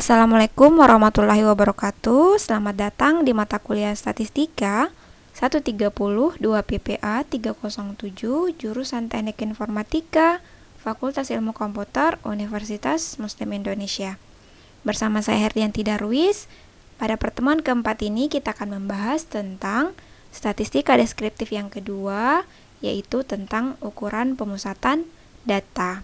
Assalamualaikum warahmatullahi wabarakatuh. Selamat datang di mata kuliah Statistika 130 2 PPA 307 jurusan Teknik Informatika Fakultas Ilmu Komputer Universitas Muslim Indonesia. Bersama saya Herdianti Darwis. Pada pertemuan keempat ini kita akan membahas tentang statistika deskriptif yang kedua, yaitu tentang ukuran pemusatan data.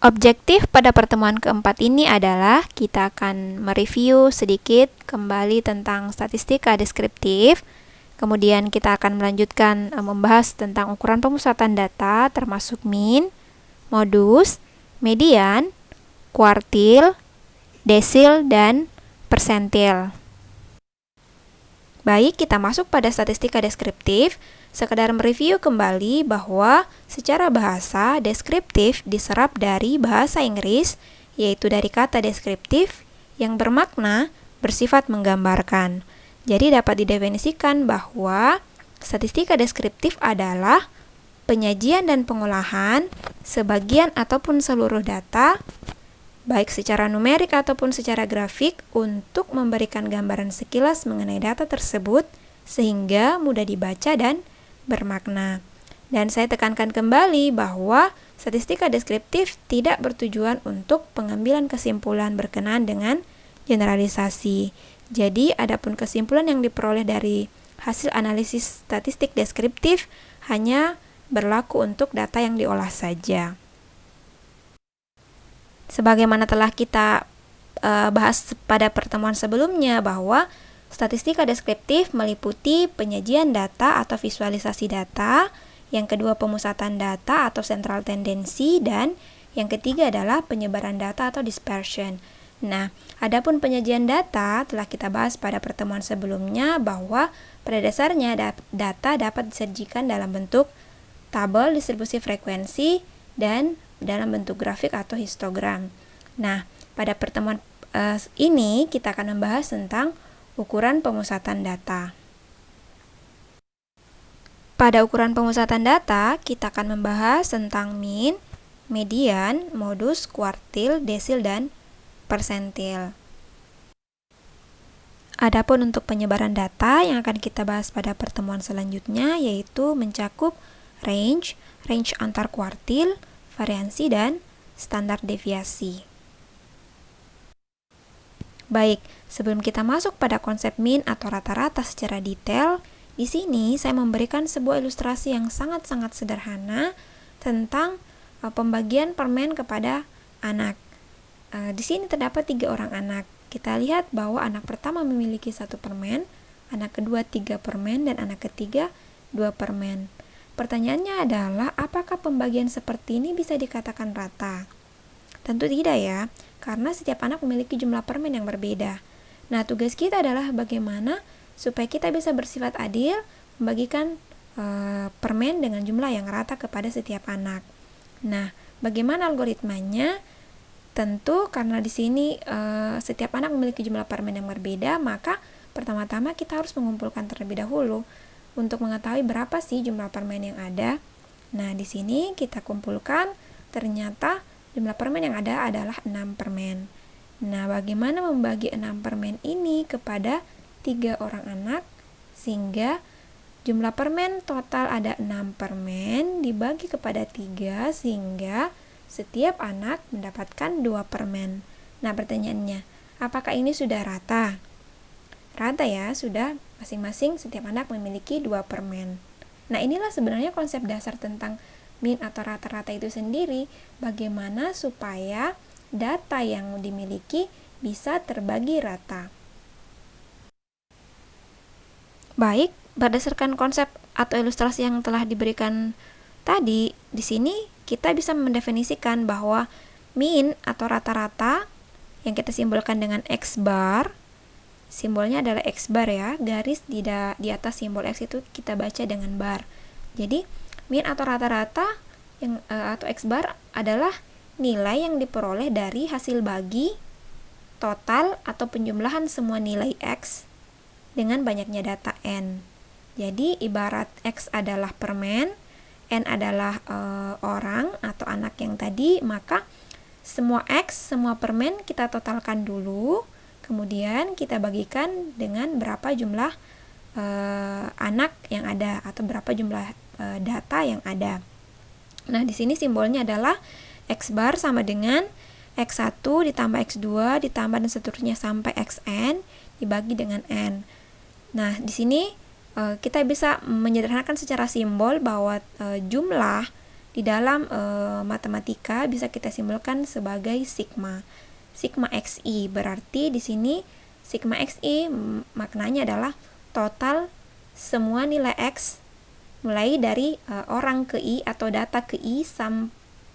Objektif pada pertemuan keempat ini adalah kita akan mereview sedikit kembali tentang statistika deskriptif. Kemudian kita akan melanjutkan membahas tentang ukuran pemusatan data termasuk mean, modus, median, kuartil, desil, dan persentil. Baik, kita masuk pada statistika deskriptif. Sekedar mereview kembali bahwa secara bahasa, deskriptif diserap dari bahasa Inggris, yaitu dari kata deskriptif yang bermakna bersifat menggambarkan. Jadi dapat didefinisikan bahwa statistika deskriptif adalah penyajian dan pengolahan sebagian ataupun seluruh data, baik secara numerik ataupun secara grafik, untuk memberikan gambaran sekilas mengenai data tersebut sehingga mudah dibaca dan bermakna. Dan saya tekankan kembali bahwa statistika deskriptif tidak bertujuan untuk pengambilan kesimpulan berkenaan dengan generalisasi. Jadi, adapun kesimpulan yang diperoleh dari hasil analisis statistik deskriptif hanya berlaku untuk data yang diolah saja. Sebagaimana telah kita bahas pada pertemuan sebelumnya bahwa statistika deskriptif meliputi penyajian data atau visualisasi data, yang kedua pemusatan data atau central tendency, dan yang ketiga adalah penyebaran data atau dispersion. Nah, adapun penyajian data telah kita bahas pada pertemuan sebelumnya bahwa pada dasarnya data dapat disajikan dalam bentuk tabel distribusi frekuensi dan dalam bentuk grafik atau histogram. Nah, pada pertemuan ini kita akan membahas tentang ukuran pemusatan data. Pada ukuran pemusatan data, kita akan membahas tentang mean, median, modus, kuartil, desil, dan persentil. Adapun untuk penyebaran data yang akan kita bahas pada pertemuan selanjutnya yaitu mencakup range antar kuartil, variansi, dan standar deviasi. Baik, sebelum kita masuk pada konsep mean atau rata-rata secara detail, di sini saya memberikan sebuah ilustrasi yang sangat-sangat sederhana tentang pembagian permen kepada anak. Di sini terdapat 3 orang anak. Kita lihat bahwa anak pertama memiliki 1 permen, anak kedua 3 permen, dan anak ketiga 2 permen. Pertanyaannya adalah, apakah pembagian seperti ini bisa dikatakan rata? Tentu tidak ya, karena setiap anak memiliki jumlah permen yang berbeda. Nah, tugas kita adalah bagaimana supaya kita bisa bersifat adil membagikan permen dengan jumlah yang rata kepada setiap anak. Nah, bagaimana algoritmanya? Tentu karena di sini setiap anak memiliki jumlah permen yang berbeda, maka pertama-tama kita harus mengumpulkan terlebih dahulu untuk mengetahui berapa sih jumlah permen yang ada. Nah, di sini kita kumpulkan, ternyata jumlah permen yang ada adalah 6 permen. Nah, bagaimana membagi 6 permen ini kepada 3 orang anak sehingga jumlah permen total ada 6 permen dibagi kepada 3 sehingga setiap anak mendapatkan 2 permen. Nah, pertanyaannya, apakah ini sudah rata? Rata ya, sudah masing-masing setiap anak memiliki 2 permen. Nah, inilah sebenarnya konsep dasar tentang mean atau rata-rata itu sendiri, bagaimana supaya data yang dimiliki bisa terbagi rata. Baik, berdasarkan konsep atau ilustrasi yang telah diberikan tadi, di sini kita bisa mendefinisikan bahwa mean atau rata-rata yang kita simbolkan dengan X bar, simbolnya adalah X bar ya, garis di atas simbol X itu kita baca dengan bar. Jadi, mean atau rata-rata atau X bar adalah nilai yang diperoleh dari hasil bagi total atau penjumlahan semua nilai X dengan banyaknya data N. Jadi, ibarat X adalah permen, N adalah orang atau anak yang tadi, maka semua X, semua permen kita totalkan dulu, kemudian kita bagikan dengan berapa jumlah anak yang ada atau berapa jumlah data yang ada. Nah, di sini simbolnya adalah X bar sama dengan X1 ditambah X2 ditambah dan seterusnya sampai Xn dibagi dengan N. Nah, di sini kita bisa menyederhanakan secara simbol bahwa jumlah di dalam matematika bisa kita simbolkan sebagai sigma. Sigma Xi berarti di sini sigma Xi maknanya adalah total semua nilai X mulai dari orang ke I atau data ke I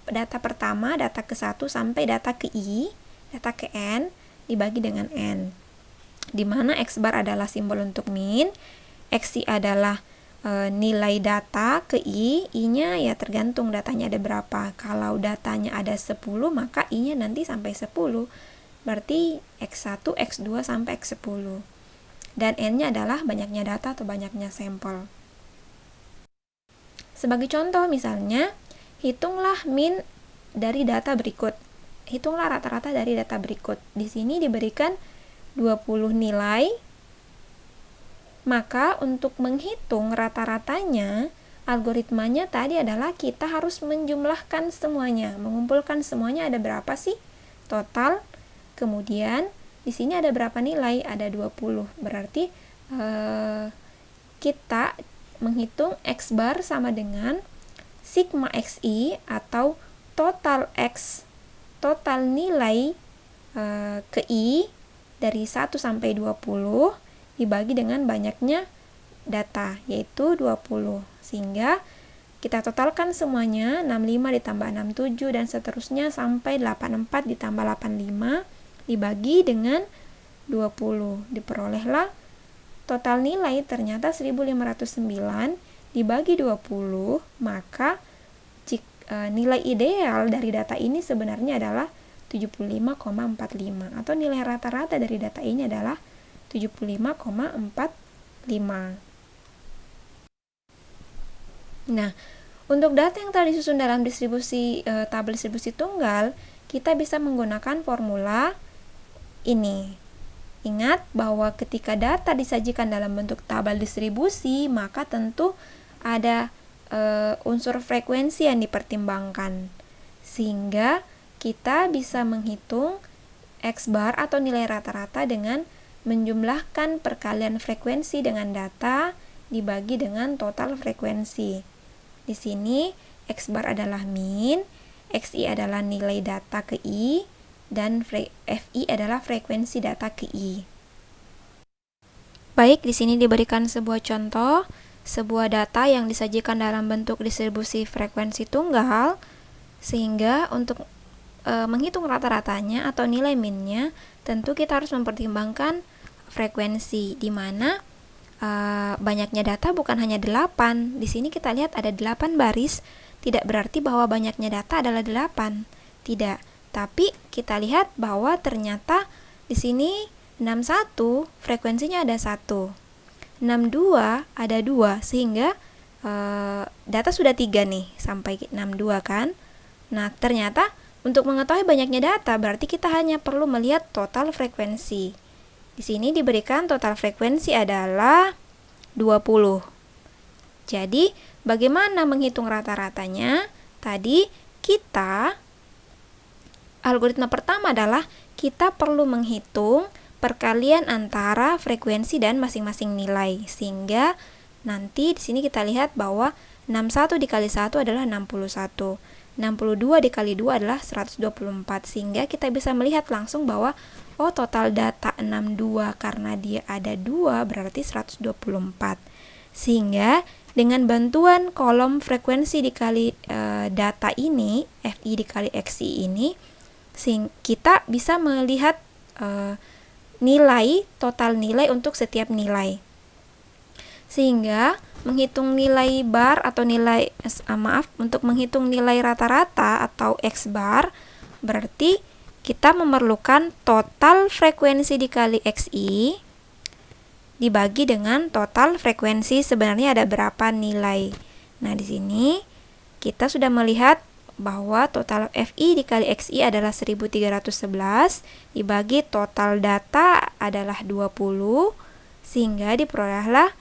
data pertama, data ke 1 sampai data ke I, data ke N dibagi dengan N. Di mana X bar adalah simbol untuk min, Xi adalah nilai data ke I-nya ya tergantung datanya ada berapa. Kalau datanya ada 10, maka I-nya nanti sampai 10. Berarti X1, X2 sampai X10. Dan N-nya adalah banyaknya data atau banyaknya sampel. Sebagai contoh misalnya, hitunglah min dari data berikut. Hitunglah rata-rata dari data berikut. Di sini diberikan 20 nilai. Maka untuk menghitung rata-ratanya, algoritmanya tadi adalah kita harus menjumlahkan semuanya, mengumpulkan semuanya ada berapa sih total. Kemudian di sini ada berapa nilai? Ada 20. Berarti kita menghitung X bar sama dengan sigma Xi atau total X, total nilai ke I dari 1 sampai 20 dibagi dengan banyaknya data, yaitu 20. Sehingga kita totalkan semuanya, 65 ditambah 67 dan seterusnya sampai 84 ditambah 85 dibagi dengan 20. Diperolehlah total nilai ternyata 1509 dibagi 20, maka nilai ideal dari data ini sebenarnya adalah 75,45 atau nilai rata-rata dari data ini adalah 75,45. Nah, untuk data yang telah disusun dalam tabel distribusi tunggal, kita bisa menggunakan formula ini. Ingat bahwa ketika data disajikan dalam bentuk tabel distribusi, maka tentu ada unsur frekuensi yang dipertimbangkan. Sehingga kita bisa menghitung X bar atau nilai rata-rata dengan menjumlahkan perkalian frekuensi dengan data dibagi dengan total frekuensi. Di sini X bar adalah min, Xi adalah nilai data ke I, dan Fi adalah frekuensi data ke I. Baik, di sini diberikan sebuah contoh, sebuah data yang disajikan dalam bentuk distribusi frekuensi tunggal, sehingga untuk menghitung rata-ratanya atau nilai minnya, tentu kita harus mempertimbangkan frekuensi, di mana banyaknya data bukan hanya 8. Di sini kita lihat ada 8 baris, tidak berarti bahwa banyaknya data adalah 8. Tidak. Tapi kita lihat bahwa ternyata di sini 61 frekuensinya ada 1. 62 ada 2, sehingga data sudah 3 nih sampai 62 kan. Nah, ternyata untuk mengetahui banyaknya data berarti kita hanya perlu melihat total frekuensi. Di sini diberikan total frekuensi adalah 20. Jadi, bagaimana menghitung rata-ratanya? Tadi algoritma pertama adalah kita perlu menghitung perkalian antara frekuensi dan masing-masing nilai, sehingga nanti di sini kita lihat bahwa 61 dikali 1 adalah 61, 62 dikali 2 adalah 124, sehingga kita bisa melihat langsung bahwa total data 62 karena dia ada 2 berarti 124. Sehingga dengan bantuan kolom frekuensi dikali data ini, Fi dikali Xi ini, kita bisa melihat total nilai untuk setiap nilai. Sehingga menghitung nilai bar atau untuk menghitung nilai rata-rata atau X bar, berarti kita memerlukan total frekuensi dikali Xi dibagi dengan total frekuensi sebenarnya ada berapa nilai. Nah, di sini kita sudah melihat bahwa total FI dikali XI adalah 1311 dibagi total data adalah 20, sehingga diperolehlah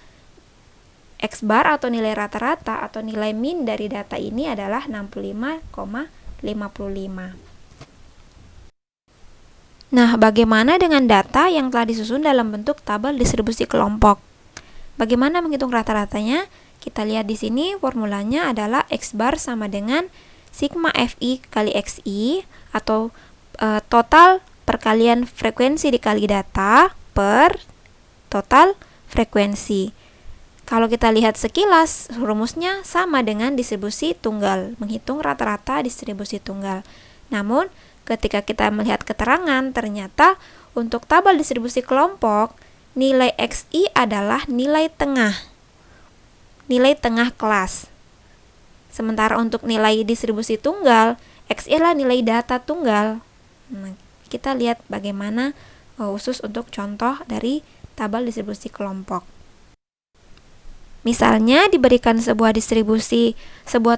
X bar atau nilai rata-rata atau nilai min dari data ini adalah 65,55. Nah, bagaimana dengan data yang telah disusun dalam bentuk tabel distribusi kelompok? Bagaimana menghitung rata-ratanya? Kita lihat di sini formulanya adalah X bar sama dengan sigma FI kali XI atau total perkalian frekuensi dikali data per total frekuensi. Kalau kita lihat sekilas, rumusnya sama dengan distribusi tunggal, menghitung rata-rata distribusi tunggal. Namun, ketika kita melihat keterangan, ternyata untuk tabel distribusi kelompok, nilai XI adalah nilai tengah kelas. Sementara untuk nilai distribusi tunggal, XI adalah nilai data tunggal. Nah, kita lihat bagaimana khusus untuk contoh dari tabel distribusi kelompok. Misalnya diberikan sebuah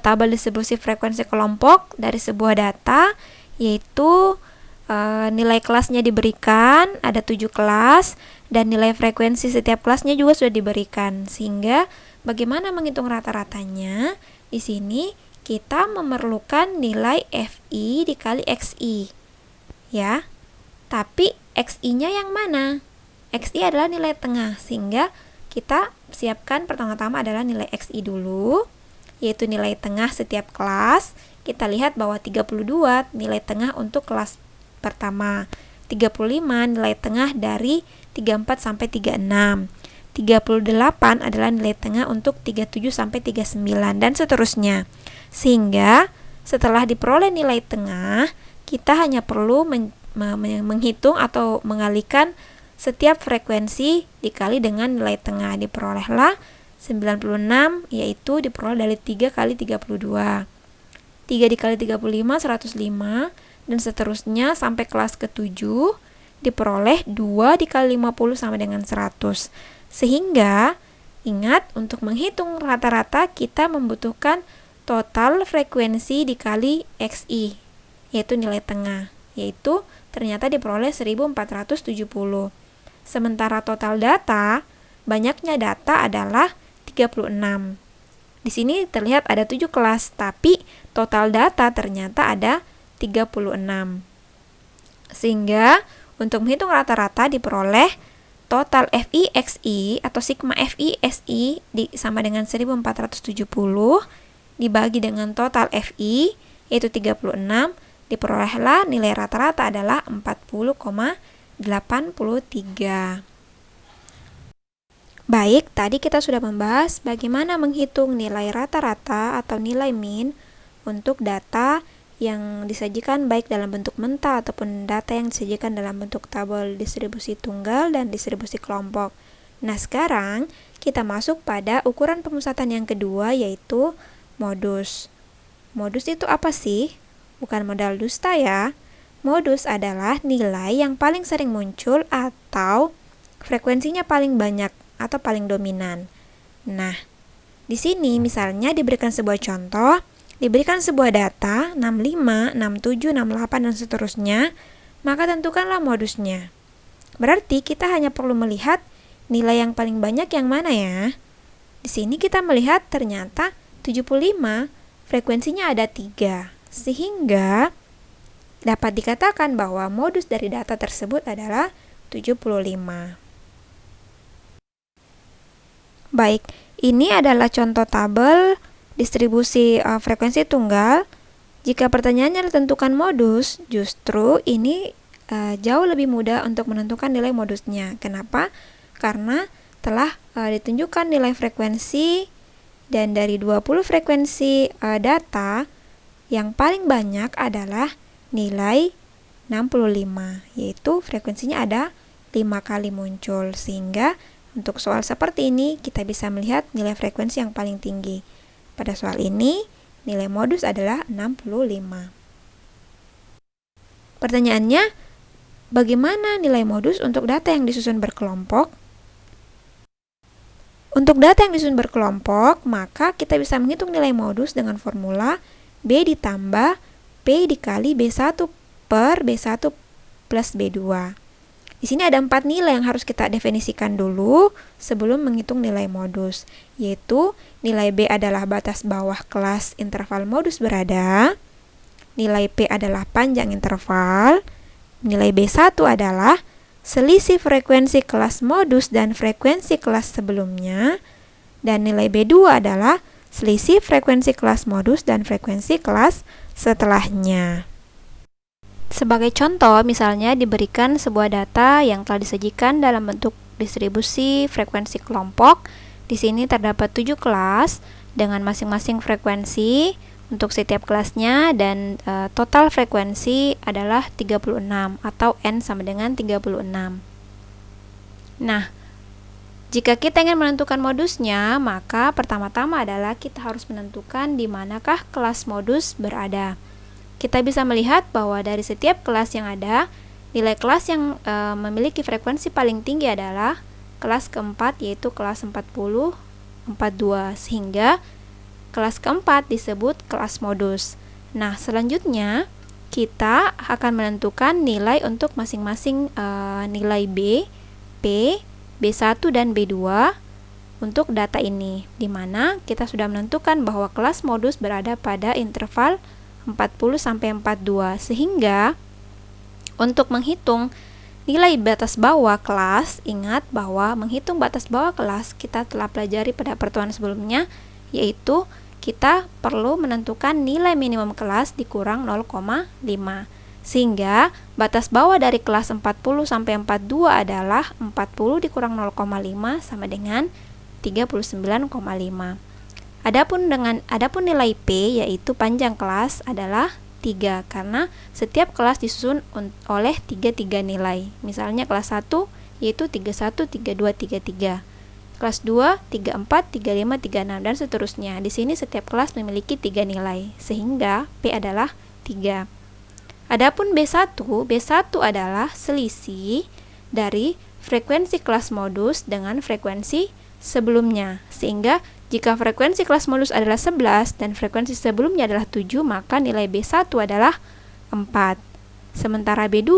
tabel distribusi frekuensi kelompok dari sebuah data, yaitu nilai kelasnya diberikan, ada 7 kelas, dan nilai frekuensi setiap kelasnya juga sudah diberikan. Sehingga bagaimana menghitung rata-ratanya? Di sini kita memerlukan nilai FI dikali XI. Ya. Tapi XI-nya yang mana? XI adalah nilai tengah, sehingga kita siapkan pertama-tama adalah nilai XI dulu, yaitu nilai tengah setiap kelas. Kita lihat bahwa 32 nilai tengah untuk kelas pertama, 35 nilai tengah dari 34 sampai 36, 38 adalah nilai tengah untuk 37 sampai 39 dan seterusnya. Sehingga setelah diperoleh nilai tengah, kita hanya perlu menghitung atau mengalihkan setiap frekuensi dikali dengan nilai tengah. Diperolehlah 96, yaitu diperoleh dari 3 kali 32. 3 dikali 35, 105, dan seterusnya sampai kelas ke-7 diperoleh 2 dikali 50 sama dengan 100. Sehingga, ingat, untuk menghitung rata-rata kita membutuhkan total frekuensi dikali XI, yaitu nilai tengah, yaitu ternyata diperoleh 1470. Sementara total data, banyaknya data adalah 36. Di sini terlihat ada 7 kelas, tapi total data ternyata ada 36. Sehingga untuk menghitung rata-rata diperoleh total FI XI atau sigma FI SI sama dengan 1470 dibagi dengan total FI yaitu 36, diperolehlah nilai rata-rata adalah 40,83. Baik, tadi kita sudah membahas bagaimana menghitung nilai rata-rata atau nilai min untuk data yang disajikan baik dalam bentuk mentah ataupun data yang disajikan dalam bentuk tabel distribusi tunggal dan distribusi kelompok. Nah, sekarang kita masuk pada ukuran pemusatan yang kedua, yaitu modus. Modus itu apa sih? Bukan modal dusta ya. Modus adalah nilai yang paling sering muncul atau frekuensinya paling banyak atau paling dominan. Nah, di sini misalnya diberikan sebuah contoh, diberikan sebuah data 65, 67, 68 dan seterusnya, maka tentukanlah modusnya. Berarti kita hanya perlu melihat nilai yang paling banyak yang mana ya. Di sini kita melihat ternyata 75 frekuensinya ada 3, sehingga dapat dikatakan bahwa modus dari data tersebut adalah 75. Baik, ini adalah contoh tabel distribusi frekuensi tunggal. Jika pertanyaannya tentukan modus, justru ini jauh lebih mudah untuk menentukan nilai modusnya. Kenapa? Karena telah ditunjukkan nilai frekuensi, dan dari 20 frekuensi data, yang paling banyak adalah nilai 65, yaitu frekuensinya ada 5 kali muncul. Sehingga untuk soal seperti ini kita bisa melihat nilai frekuensi yang paling tinggi. Pada soal ini, nilai modus adalah 65. Pertanyaannya, bagaimana nilai modus untuk data yang disusun berkelompok? Untuk data yang disusun berkelompok, maka kita bisa menghitung nilai modus dengan formula B ditambah P dikali B1 per B1 plus B2. Di sini ada 4 nilai yang harus kita definisikan dulu sebelum menghitung nilai modus, yaitu nilai B adalah batas bawah kelas interval modus berada, nilai P adalah panjang interval, nilai B1 adalah selisih frekuensi kelas modus dan frekuensi kelas sebelumnya, dan nilai B2 adalah selisih frekuensi kelas modus dan frekuensi kelas setelahnya. Sebagai contoh, misalnya diberikan sebuah data yang telah disajikan dalam bentuk distribusi frekuensi kelompok. Di sini terdapat 7 kelas dengan masing-masing frekuensi untuk setiap kelasnya, dan total frekuensi adalah 36 atau N sama dengan 36. Nah, jika kita ingin menentukan modusnya, maka pertama-tama adalah kita harus menentukan di manakah kelas modus berada. Kita bisa melihat bahwa dari setiap kelas yang ada, nilai kelas yang memiliki frekuensi paling tinggi adalah kelas keempat, yaitu kelas 40, 42, sehingga kelas keempat disebut kelas modus. Nah, selanjutnya kita akan menentukan nilai untuk masing-masing nilai B, P, B1 dan B2 untuk data ini, di mana kita sudah menentukan bahwa kelas modus berada pada interval 40 sampai 42, sehingga untuk menghitung nilai batas bawah kelas, ingat bahwa menghitung batas bawah kelas kita telah pelajari pada pertemuan sebelumnya, yaitu kita perlu menentukan nilai minimum kelas dikurang 0,5, sehingga batas bawah dari kelas 40 sampai 42 adalah 40 dikurang 0,5 sama dengan 39,5. Adapun nilai P, yaitu panjang kelas, adalah 3 karena setiap kelas disusun oleh 3 nilai. Misalnya kelas 1 yaitu 31, 32, 33. Kelas 2 34, 35, 36 dan seterusnya. Di sini setiap kelas memiliki 3 nilai sehingga P adalah 3. Adapun B1 adalah selisih dari frekuensi kelas modus dengan frekuensi sebelumnya, sehingga jika frekuensi kelas modus adalah 11 dan frekuensi sebelumnya adalah 7, maka nilai B1 adalah 4. Sementara B2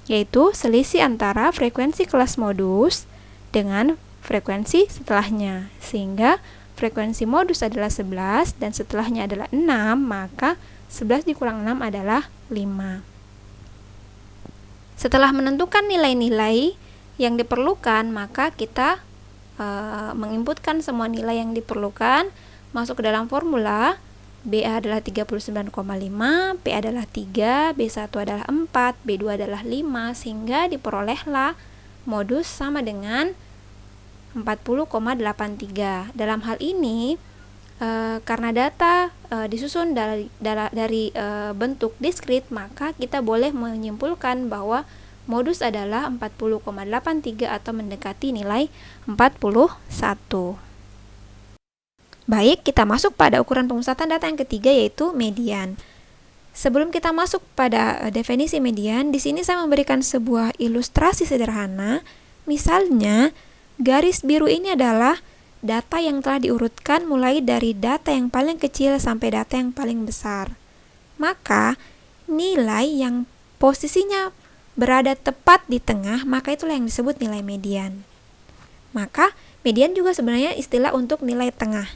yaitu selisih antara frekuensi kelas modus dengan frekuensi setelahnya, sehingga frekuensi modus adalah 11 dan setelahnya adalah 6, maka 11 dikurang 6 adalah 5. Setelah menentukan nilai-nilai yang diperlukan, maka kita menginputkan semua nilai yang diperlukan masuk ke dalam formula. BA adalah 39,5, P adalah 3, B1 adalah 4, B2 adalah 5, sehingga diperolehlah modus sama dengan 40,83. Dalam hal ini, karena data disusun dari bentuk diskrit, maka kita boleh menyimpulkan bahwa modus adalah 40,83 atau mendekati nilai 41. Baik, kita masuk pada ukuran pemusatan data yang ketiga, yaitu median. Sebelum kita masuk pada definisi median, di sini saya memberikan sebuah ilustrasi sederhana. Misalnya, garis biru ini adalah data yang telah diurutkan mulai dari data yang paling kecil sampai data yang paling besar. Maka, nilai yang posisinya berada tepat di tengah, maka itulah yang disebut nilai median. Maka, median juga sebenarnya istilah untuk nilai tengah.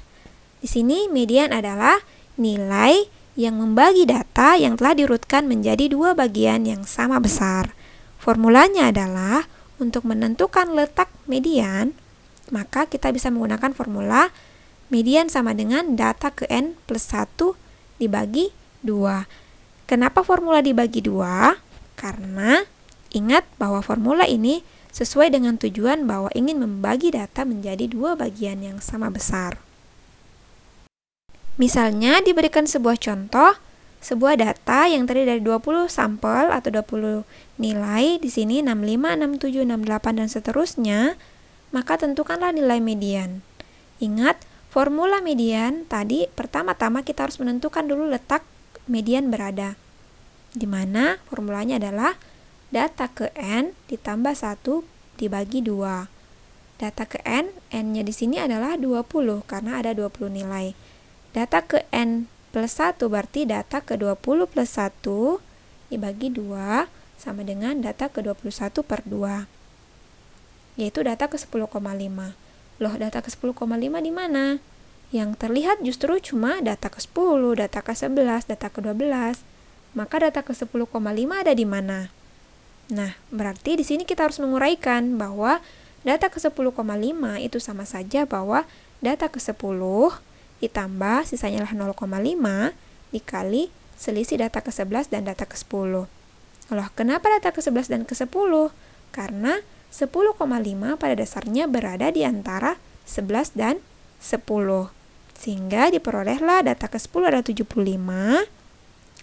Di sini, median adalah nilai yang membagi data yang telah diurutkan menjadi 2 bagian yang sama besar. Formulanya adalah untuk menentukan letak median, maka kita bisa menggunakan formula median sama dengan data ke N plus 1 dibagi 2. Kenapa formula dibagi 2? Karena ingat bahwa formula ini sesuai dengan tujuan bahwa ingin membagi data menjadi 2 bagian yang sama besar. Misalnya diberikan sebuah contoh, sebuah data yang terdiri dari 20 sampel atau 20 nilai, di sini 65, 67, 68 dan seterusnya, maka tentukanlah nilai median. Ingat, formula median tadi pertama-tama kita harus menentukan dulu letak median berada, di mana formulanya adalah data ke N ditambah 1 dibagi 2. Data ke N, N-nya di sini adalah 20 karena ada 20 nilai. Data ke N plus 1, berarti data ke-20 plus 1 dibagi 2 sama dengan data ke-21 per 2, yaitu data ke-10,5. Loh, data ke-10,5 di mana? Yang terlihat justru cuma data ke-10, data ke-11, data ke-12. Maka data ke-10,5 ada di mana? Nah, berarti di sini kita harus menguraikan bahwa data ke-10,5 itu sama saja bahwa data ke-10 ditambah sisanya lah 0,5 dikali selisih data ke-11 dan data ke-10. Loh, kenapa data ke-11 dan ke-10? Karena 10,5 pada dasarnya berada di antara 11 dan 10. Sehingga diperolehlah data ke-10 adalah 75,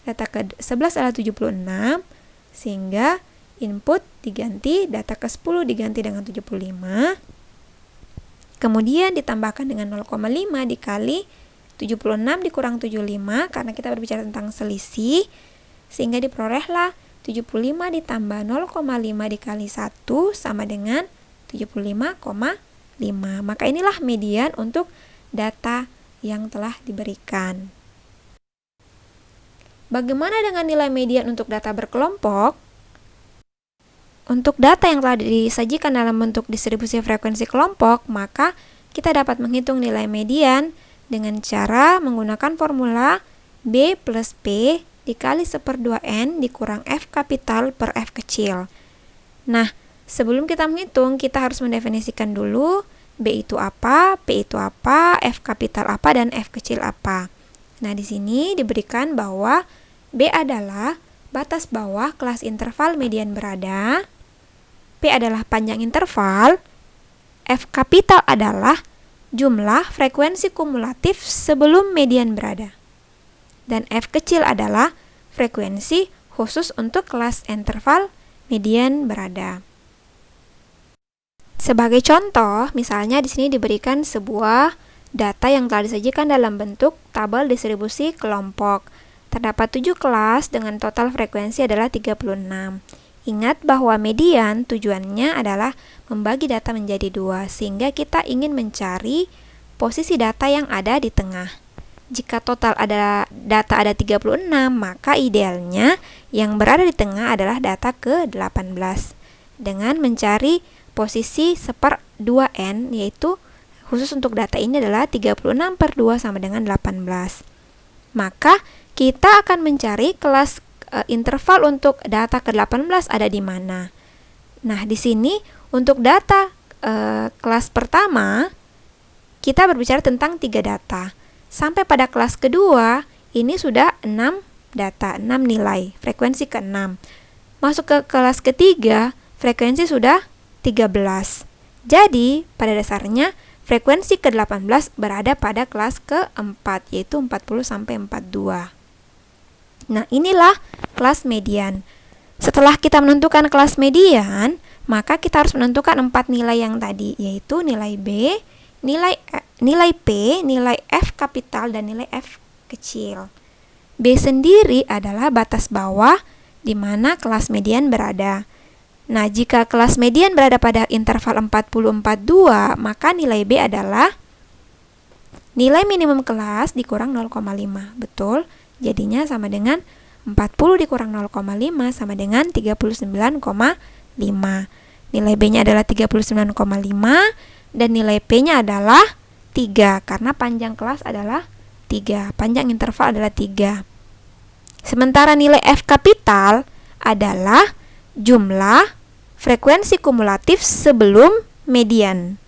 data ke-11 adalah 76, sehingga input diganti, data ke-10 diganti dengan 75, kemudian ditambahkan dengan 0,5 dikali 76 dikurang 75, karena kita berbicara tentang selisih, sehingga diperolehlah 75 ditambah 0,5 dikali 1 sama dengan 75,5. Maka inilah median untuk data yang telah diberikan. Bagaimana dengan nilai median untuk data berkelompok? Untuk data yang telah disajikan dalam bentuk distribusi frekuensi kelompok, maka kita dapat menghitung nilai median dengan cara menggunakan formula B plus P dikali 1/2N dikurang F kapital per F kecil. Nah, sebelum kita menghitung, kita harus mendefinisikan dulu B itu apa, P itu apa, F kapital apa, dan F kecil apa. Nah, di sini diberikan bahwa B adalah batas bawah kelas interval median berada, P adalah panjang interval, F kapital adalah jumlah frekuensi kumulatif sebelum median berada, dan F kecil adalah frekuensi khusus untuk kelas interval median berada. Sebagai contoh, misalnya di sini diberikan sebuah data yang telah disajikan dalam bentuk tabel distribusi kelompok. Terdapat 7 kelas dengan total frekuensi adalah 36. Ingat bahwa median tujuannya adalah membagi data menjadi 2, sehingga kita ingin mencari posisi data yang ada di tengah. Jika total data ada 36, maka idealnya yang berada di tengah adalah data ke-18. Dengan mencari posisi 1/2N, yaitu khusus untuk data ini adalah 36 per 2 sama dengan 18. Maka kita akan mencari kelas interval untuk data ke-18 ada di mana. Nah, di sini untuk data kelas pertama, kita berbicara tentang 3 data. Sampai pada kelas kedua, ini sudah 6 data, 6 nilai, frekuensi ke-6. Masuk ke kelas ketiga, frekuensi sudah 13. Jadi, pada dasarnya, frekuensi ke-18 berada pada kelas ke-4, yaitu 40 sampai 42. Nah, inilah kelas median. Setelah kita menentukan kelas median, maka kita harus menentukan 4 nilai yang tadi, yaitu nilai B, nilai P, nilai F kapital, dan nilai F kecil. B sendiri adalah batas bawah di mana kelas median berada. Nah, jika kelas median berada pada interval 40-42, maka nilai B adalah nilai minimum kelas dikurang 0,5. Betul? Jadinya sama dengan 40 dikurang 0,5 sama dengan 39,5. Nilai B-nya adalah 39,5 dan nilai P-nya adalah 3 karena panjang kelas adalah 3, panjang interval adalah 3. Sementara nilai F kapital adalah jumlah frekuensi kumulatif sebelum median.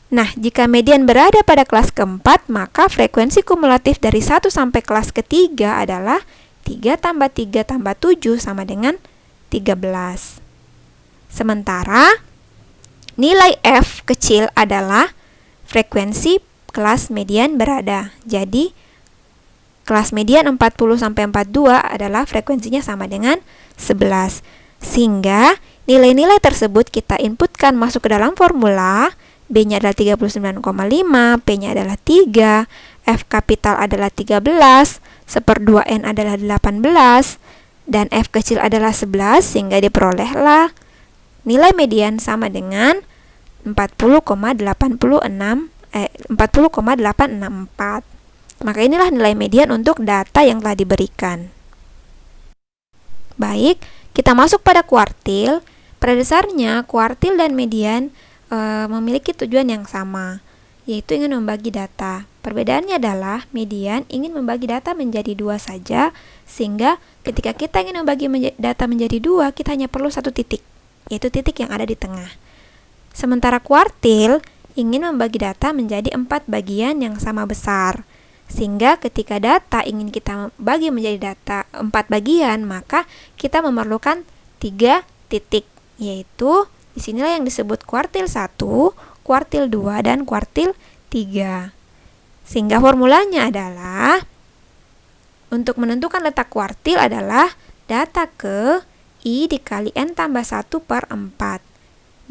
Nah, jika median berada pada kelas keempat, maka frekuensi kumulatif dari 1 sampai kelas ketiga adalah 3 tambah 3 tambah 7 sama dengan 13. Sementara nilai F kecil adalah frekuensi kelas median berada. Jadi, kelas median 40 sampai 42 adalah frekuensinya sama dengan 11. Sehingga nilai-nilai tersebut kita inputkan masuk ke dalam formula. B-nya adalah 39,5, P-nya adalah 3, F kapital adalah 13, 1/2N adalah 18, dan F kecil adalah 11, sehingga diperolehlah nilai median sama dengan 40,864. Maka inilah nilai median untuk data yang telah diberikan. Baik, kita masuk pada kuartil. Pada dasarnya, kuartil dan median memiliki tujuan yang sama, yaitu ingin membagi data. Perbedaannya adalah median ingin membagi data menjadi 2 saja, sehingga ketika kita ingin membagi data menjadi 2, kita hanya perlu satu titik, yaitu titik yang ada di tengah. Sementara kuartil ingin membagi data menjadi 4 bagian yang sama besar, sehingga ketika data ingin kita bagi menjadi data 4 bagian, maka kita memerlukan 3 titik, yaitu disinilah yang disebut kuartil 1, kuartil 2, dan kuartil 3. Sehingga formulanya adalah, untuk menentukan letak kuartil adalah data ke I dikali N tambah 1 per 4.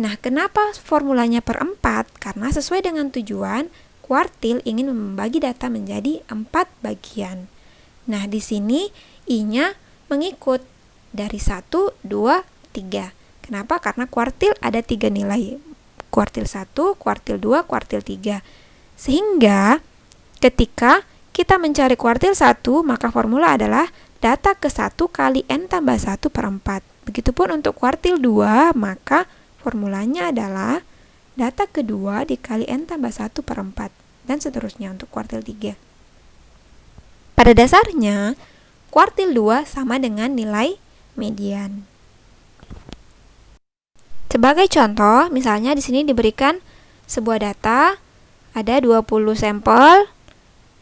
Nah, kenapa formulanya per 4? Karena sesuai dengan tujuan, kuartil ingin membagi data menjadi 4 bagian. Nah, di sini I-nya mengikut dari 1, 2, 3. Kenapa? Karena kuartil ada 3 nilai. Kuartil 1, kuartil 2, kuartil 3. Sehingga ketika kita mencari kuartil 1, maka formula adalah data ke 1 kali N tambah 1 per 4. Begitupun untuk kuartil 2, maka formulanya adalah data kedua dikali N tambah 1 per 4. Dan seterusnya untuk kuartil 3. Pada dasarnya, kuartil 2 sama dengan nilai median. Sebagai contoh, misalnya di sini diberikan sebuah data, ada 20 sampel,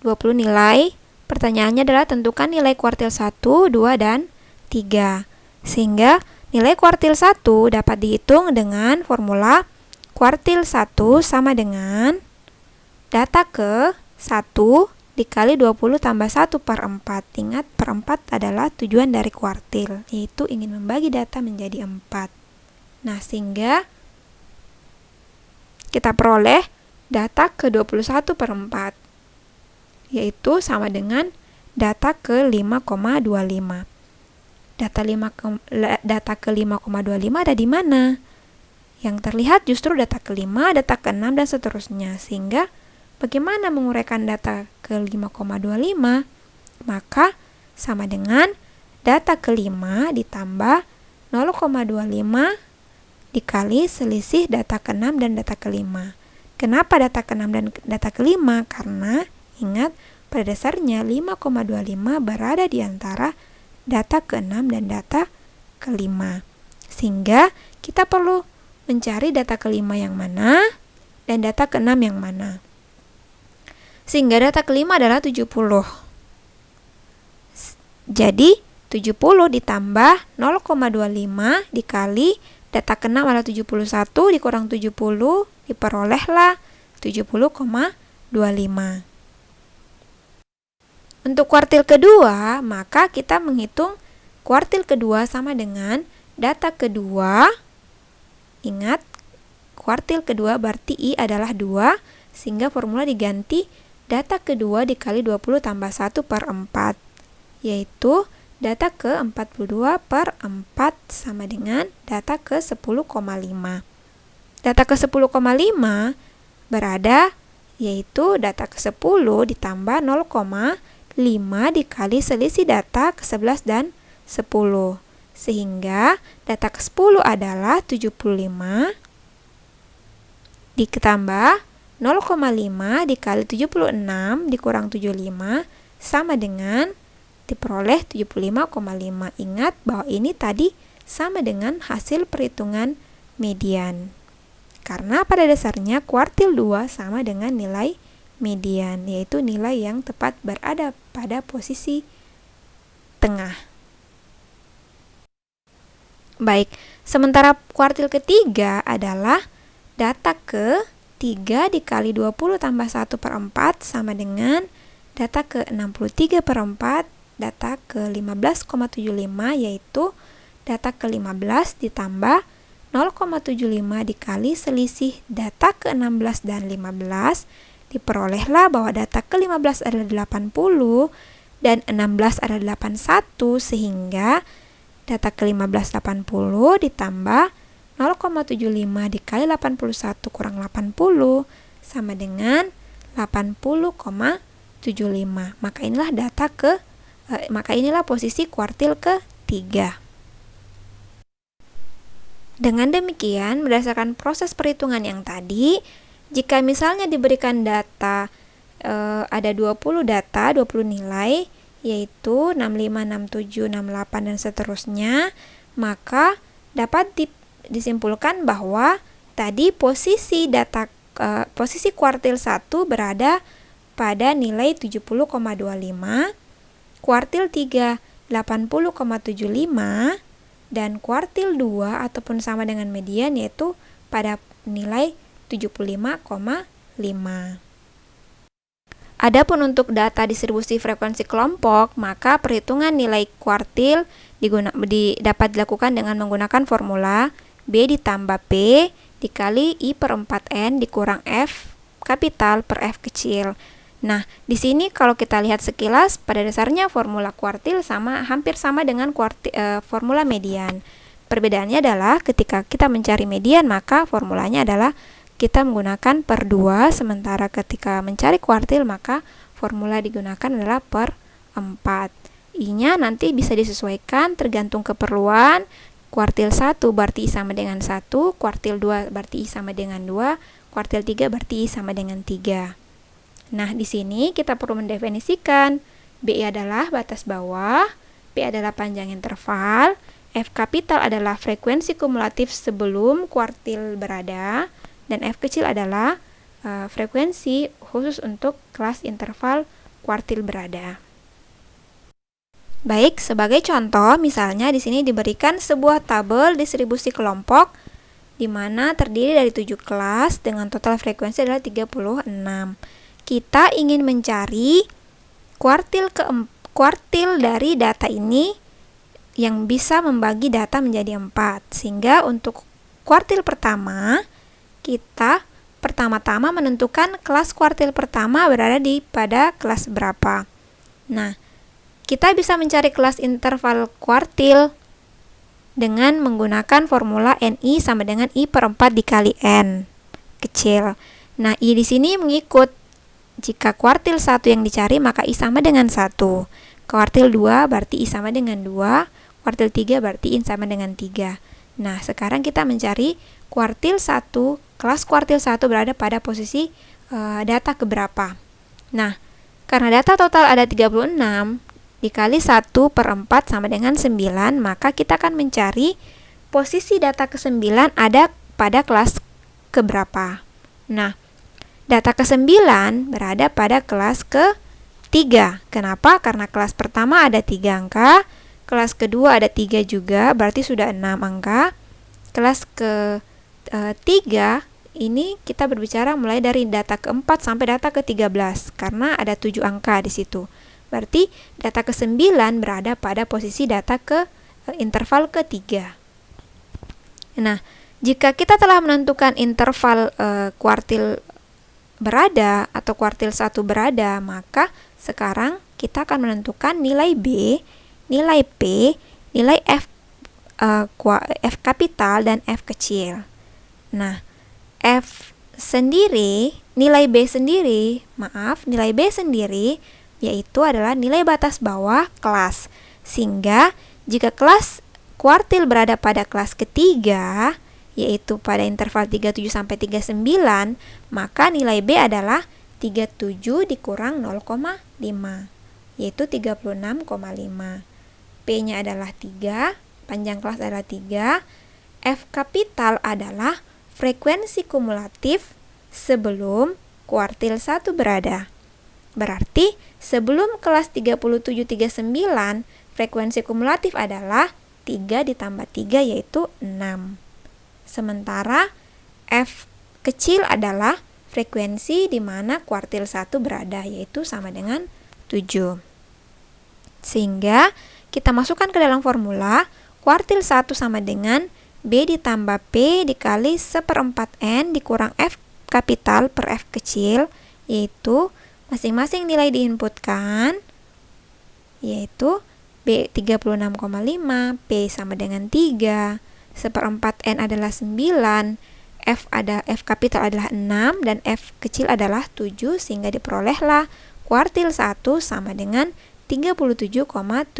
20 nilai. Pertanyaannya adalah tentukan nilai kuartil 1, 2, dan 3. Sehingga nilai kuartil 1 dapat dihitung dengan formula kuartil 1 sama dengan data ke 1 dikali 20 tambah 1 per 4. Ingat, per 4 adalah tujuan dari kuartil, yaitu ingin membagi data menjadi 4. Nah, sehingga kita peroleh data ke 21 per 4, yaitu sama dengan data ke 5,25. Data ke 5,25 ada di mana? Yang terlihat justru data ke 5, data ke 6, dan seterusnya. Sehingga bagaimana menguraikan data ke 5,25? Maka sama dengan data ke 5 ditambah 0,25 dikali selisih data ke 6 dan data ke 5. Kenapa data ke 6 dan data ke 5? Karena ingat, pada dasarnya 5,25 berada di antara data ke 6 dan data ke 5. Sehingga kita perlu mencari data ke 5 yang mana dan data ke 6 yang mana. Sehingga data ke 5 adalah 70. Jadi 70 ditambah 0,25 dikali data ke 6 adalah 71 dikurang 70, diperolehlah 70,25. Untuk kuartil kedua, maka kita menghitung kuartil kedua sama dengan data kedua. Ingat, kuartil kedua berarti I adalah 2, sehingga formula diganti data kedua dikali 20 tambah 1 per 4, yaitu data ke 42 per 4 sama dengan data ke 10,5. Data ke 10,5 berada, yaitu data ke 10 ditambah 0,5 dikali selisih data ke 11 dan 10. Sehingga data ke 10 adalah 75 ditambah 0,5 dikali 76 dikurang 75 sama dengan diperoleh 75,5. Ingat bahwa ini tadi sama dengan hasil perhitungan median. Karena pada dasarnya kuartil 2 sama dengan nilai median, yaitu nilai yang tepat berada pada posisi tengah. Baik, sementara kuartil ketiga adalah data ke 3 dikali 20 tambah 1 per 4 sama dengan data ke 63 per 4, data ke 15,75, yaitu data ke 15 ditambah 0,75 dikali selisih data ke 16 dan 15, diperolehlah bahwa data ke 15 adalah 80 dan 16 adalah 81, sehingga data ke 15 80 ditambah 0,75 dikali 81 kurang 80 sama dengan 80,75. 75. Maka inilah posisi kuartil ketiga. Dengan demikian, berdasarkan proses perhitungan yang tadi, jika misalnya diberikan data ada 20 nilai, yaitu 65, 67, 68 dan seterusnya, maka dapat disimpulkan bahwa tadi posisi kuartil 1 berada pada nilai 70,25, kuartil 3 80,75, dan kuartil 2 ataupun sama dengan median yaitu pada nilai 75,5. Adapun untuk data distribusi frekuensi kelompok, maka perhitungan nilai kuartil dapat dilakukan dengan menggunakan formula B ditambah P dikali I/4N dikurang F kapital per F kecil. Nah, di sini kalau kita lihat sekilas, pada dasarnya formula kuartil hampir sama dengan formula median. Perbedaannya adalah ketika kita mencari median, maka formulanya adalah kita menggunakan per 2, sementara ketika mencari kuartil, maka formula digunakan adalah per 4. I-nya nanti bisa disesuaikan tergantung keperluan. Kuartil 1 berarti I sama dengan 1, kuartil 2 berarti I sama dengan 2, kuartil 3 berarti I sama dengan 3. Nah, di sini kita perlu mendefinisikan BI adalah batas bawah, P adalah panjang interval, F kapital adalah frekuensi kumulatif sebelum kuartil berada, dan F kecil adalah frekuensi khusus untuk kelas interval kuartil berada. Baik, sebagai contoh, misalnya di sini diberikan sebuah tabel distribusi kelompok di mana terdiri dari 7 kelas dengan total frekuensi adalah 36. Kita ingin mencari kuartil dari data ini yang bisa membagi data menjadi 4. Sehingga untuk kuartil pertama, kita pertama-tama menentukan kelas kuartil pertama berada pada kelas berapa. Nah, kita bisa mencari kelas interval kuartil dengan menggunakan formula NI sama dengan I/4 dikali N kecil. Nah, I di sini mengikut. Jika kuartil 1 yang dicari, maka I sama dengan 1. Kuartil 2 berarti I sama dengan 2. Kuartil 3 berarti I sama dengan 3. Nah, sekarang kita mencari kuartil 1, kelas kuartil 1 berada pada posisi data keberapa. Nah, karena data total ada 36, dikali 1/4 sama dengan 9, maka kita akan mencari posisi data ke-9 ada pada kelas keberapa. Nah, data ke-9 berada pada kelas ke-3. Kenapa? Karena kelas pertama ada 3 angka, kelas kedua ada 3 juga, berarti sudah 6 angka. Kelas ke-3 ini kita berbicara mulai dari data ke-4 sampai data ke-13, karena ada 7 angka di situ. Berarti data ke-9 berada pada posisi data interval ke-3. Nah, jika kita telah menentukan interval kuartil berada atau kuartil 1 berada, maka sekarang kita akan menentukan nilai B, nilai P, nilai F kapital dan F kecil. Nah, nilai B sendiri yaitu adalah nilai batas bawah kelas. Sehingga jika kelas kuartil berada pada kelas ketiga, yaitu pada interval 37 sampai 39, maka nilai B adalah 37 dikurang 0,5, yaitu 36,5. P-nya adalah 3, panjang kelas adalah 3. F kapital adalah frekuensi kumulatif sebelum kuartil 1 berada. Berarti sebelum kelas 37-39, frekuensi kumulatif adalah 3 ditambah 3 yaitu 6. Sementara F kecil adalah frekuensi di mana kuartil 1 berada, yaitu sama dengan 7. Sehingga kita masukkan ke dalam formula, kuartil 1 sama dengan B ditambah P dikali 1/4N dikurang F kapital per F kecil, yaitu masing-masing nilai diinputkan, yaitu B 36,5, P sama dengan 3, 1/4N adalah 9, F kapital adalah 6, dan F kecil adalah 7, sehingga diperolehlah kuartil 1 sama dengan 37,786.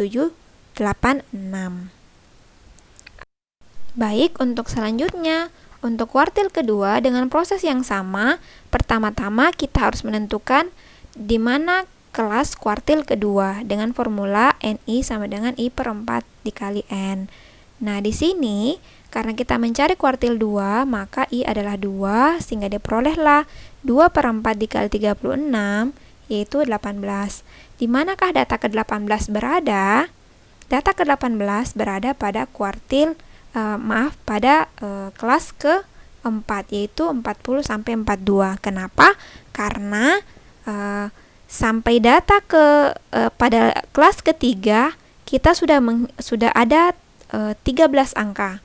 Baik, untuk selanjutnya, untuk kuartil kedua dengan proses yang sama, pertama-tama kita harus menentukan di mana kelas kuartil kedua dengan formula NI sama dengan I per 4 dikali N. Nah, di sini karena kita mencari kuartil 2, maka I adalah 2, sehingga diperolehlah 2 per 4 dikali 36, yaitu 18. Di manakah data ke-18 berada? Data ke-18 berada pada kelas ke-4, yaitu 40 sampai 42. Kenapa? Karena sampai data pada kelas ketiga, kita sudah ada 13 angka.